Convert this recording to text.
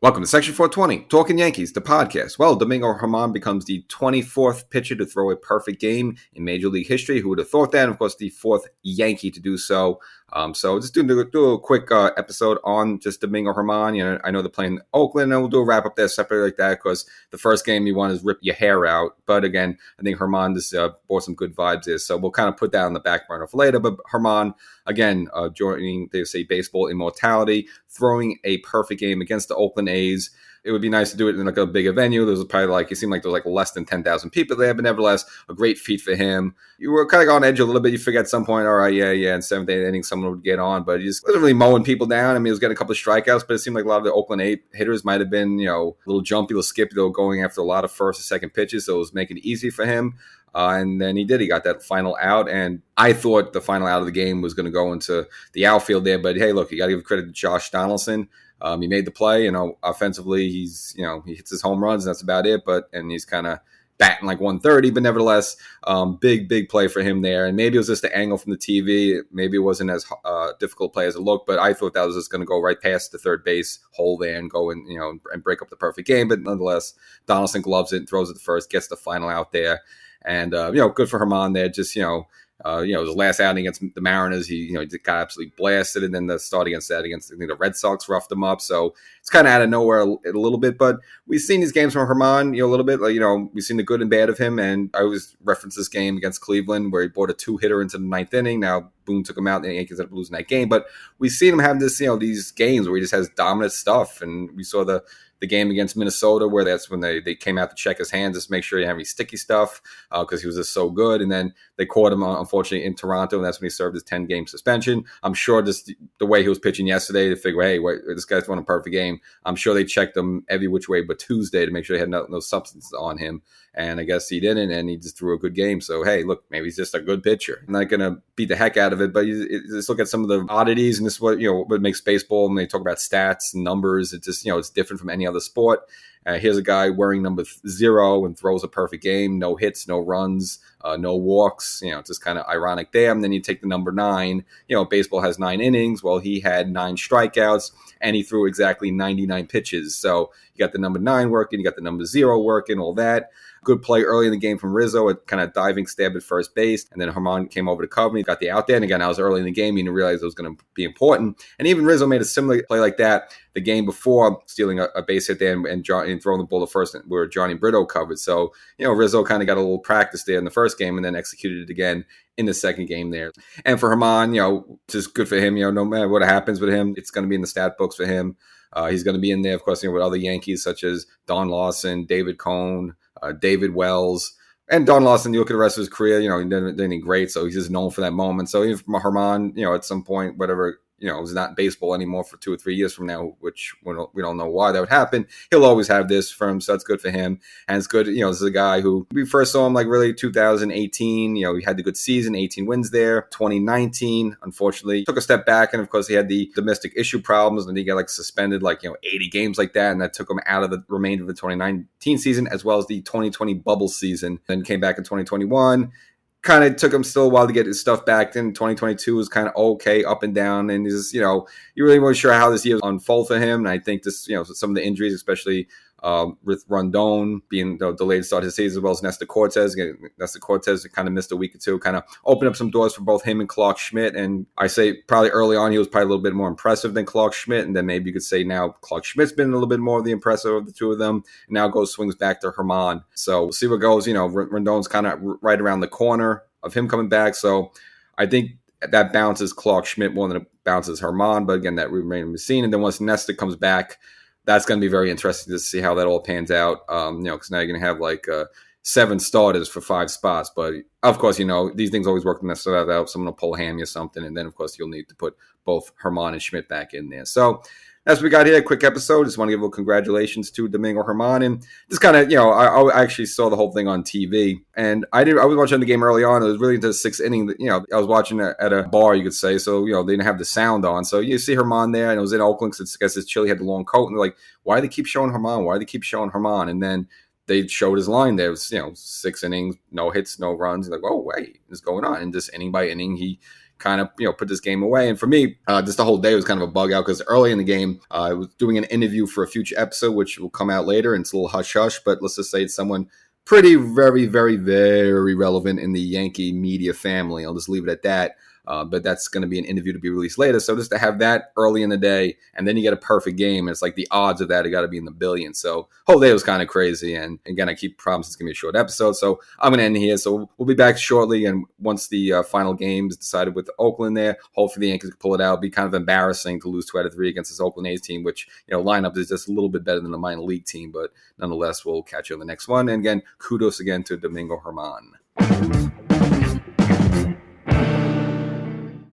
Welcome to Section 420, Talkin Yankees, the podcast. Well, Domingo Germán becomes the 24th pitcher to throw a perfect game in Major League history. Who would have thought that? And of course, the fourth Yankee to do so. So just do a quick episode on just Domingo Germán. You know, I know they're playing Oakland, and we'll do a wrap up there separately like that because the first game you want is rip your hair out. But again, I think Germán just brought some good vibes there. So we'll kind of put that on the back burner for later. But Germán, again, joining, they say, baseball immortality, throwing a perfect game against the Oakland A's. It would be nice to do it in like a bigger venue. There was probably it seemed like there was less than 10,000 people there, but nevertheless, a great feat for him. You were kind of on edge a little bit. You forget at some point, all right, yeah, in seventh, eighth inning, someone would get on, but he just wasn't really mowing people down. I mean, he was getting a couple of strikeouts, but it seemed like a lot of the Oakland A hitters might have been, a little jumpy, a little skippy, though, going after a lot of first and second pitches, so it was making it easy for him. And then he did. He got that final out, and I thought the final out of the game was going to go into the outfield there. But hey, look, you got to give credit to Josh Donaldson. He made the play. Offensively, he hits his home runs, and that's about it. And he's kind of batting like 130, but nevertheless, big play for him there. And maybe it was just the angle from the TV. Maybe it wasn't as difficult play as it looked, but I thought that was just going to go right past the third base hole there and go and and break up the perfect game. But nonetheless, Donaldson gloves it and throws it to first, gets the final out there. And, good for Germán there. Just, his last outing against the Mariners, he got absolutely blasted. And then the start against the Red Sox roughed him up. So it's kind of out of nowhere a little bit. But we've seen these games from Germán, a little bit. We've seen the good and bad of him. And I always reference this game against Cleveland where he brought a two-hitter into the ninth inning. Now, Boone took him out, and the Yankees ended up losing that game. But we've seen him have this, these games where he just has dominant stuff. And we saw the game against Minnesota where that's when they came out to check his hands just to make sure he didn't have any sticky stuff because he was just so good. And then they caught him, unfortunately, in Toronto, and that's when he served his 10-game suspension. I'm sure just the way he was pitching yesterday to figure, hey, this guy's won a perfect game. I'm sure they checked him every which way but Tuesday to make sure they had no substance on him. And I guess he didn't, and he just threw a good game. So, hey, look, maybe he's just a good pitcher. I'm not going to beat the heck out of it, but just look at some of the oddities, and this is what makes baseball, and they talk about stats and numbers. It's just, it's different from any other sport. Here's a guy wearing number 0 and throws a perfect game. No hits, no runs, no walks. It's just kind of ironic there. And then you take the number 9. Baseball has 9 innings. Well, he had 9 strikeouts, and he threw exactly 99 pitches. So you got the number 9 working, you got the number 0 working, all that. Good play early in the game from Rizzo, a kind of diving stab at first base. And then Germán came over to cover. He got the out there. And again, I was early in the game. He didn't realize it was going to be important. And even Rizzo made a similar play like that the game before, stealing a base hit there and throwing the ball to first where Johnny Brito covered. So, Rizzo kind of got a little practice there in the first game and then executed it again in the second game there. And for Germán, just good for him. No matter what happens with him, it's going to be in the stat books for him. He's going to be in there, of course, with other Yankees such as Don Lawson, David Cone, David Wells. And Don Lawson, you look at the rest of his career, he didn't do anything great, so he's just known for that moment. So even from Germán, at some point, whatever, is not in baseball anymore for 2 or 3 years from now, which we don't know why that would happen. He'll always have this for him, so that's good for him. And it's good, this is a guy who we first saw him really 2018. He had the good season, 18 wins there. 2019, unfortunately, took a step back, and of course he had the domestic issue problems, and he got suspended 80 games like that, and that took him out of the remainder of the 2019 season as well as the 2020 bubble season. Then came back in 2021. Kind of took him still a while to get his stuff back. Then 2022 was kind of okay, up and down. And he's, you really weren't sure how this year would unfold for him. And I think this, some of the injuries, especially with Rondon being delayed to start his season, as well as Nestor Cortez. Nestor Cortez kind of missed a week or two, kind of opened up some doors for both him and Clarke Schmidt. And I say probably early on, he was probably a little bit more impressive than Clarke Schmidt. And then maybe you could say now Clarke Schmidt's been a little bit more of the impressive of the two of them. And now swings back to Germán. So we'll see what goes. Rondon's kind of right around the corner of him coming back. So I think that bounces Clarke Schmidt more than it bounces Germán. But again, that remains to be seen. And then once Nestor comes back, that's going to be very interesting to see how that all pans out. Because now you're going to have 7 starters for 5 spots. But of course, these things always work Nestor out. Someone will pull a hammy or something. And then, of course, you'll need to put both Germán and Schmidt back in there. So that's what we got here. A quick episode. Just want to give a little congratulations to Domingo Germán. And just kind of, I actually saw the whole thing on TV. And I was watching the game early on. It was really into the 6th inning. I was watching it at a bar, you could say. So, they didn't have the sound on. So you see Germán there. And it was in Oakland because I guess it's chilly. He had the long coat. And they're like, why do they keep showing Germán? Why do they keep showing Germán? And then they showed his line there. It was, 6 innings, no hits, no runs. Like, oh, wait, what's going on? And just inning by inning, he kind of, put this game away. And for me, just the whole day was kind of a bug out because early in the game, I was doing an interview for a future episode, which will come out later, and it's a little hush-hush, but let's just say it's someone pretty, very, very, very relevant in the Yankee media family. I'll just leave it at that. But that's going to be an interview to be released later. So just to have that early in the day, and then you get a perfect game, and it's like the odds of that have got to be in the billions. So whole day was kind of crazy. And again, I keep promising it's going to be a short episode. So I'm going to end here. So we'll be back shortly. And once the final game is decided with Oakland there, hopefully the Yankees can pull it out. It'd be kind of embarrassing to lose 2 out of 3 against this Oakland A's team, which, lineup is just a little bit better than the minor league team. But nonetheless, we'll catch you on the next one. And again, kudos again to Domingo Germán.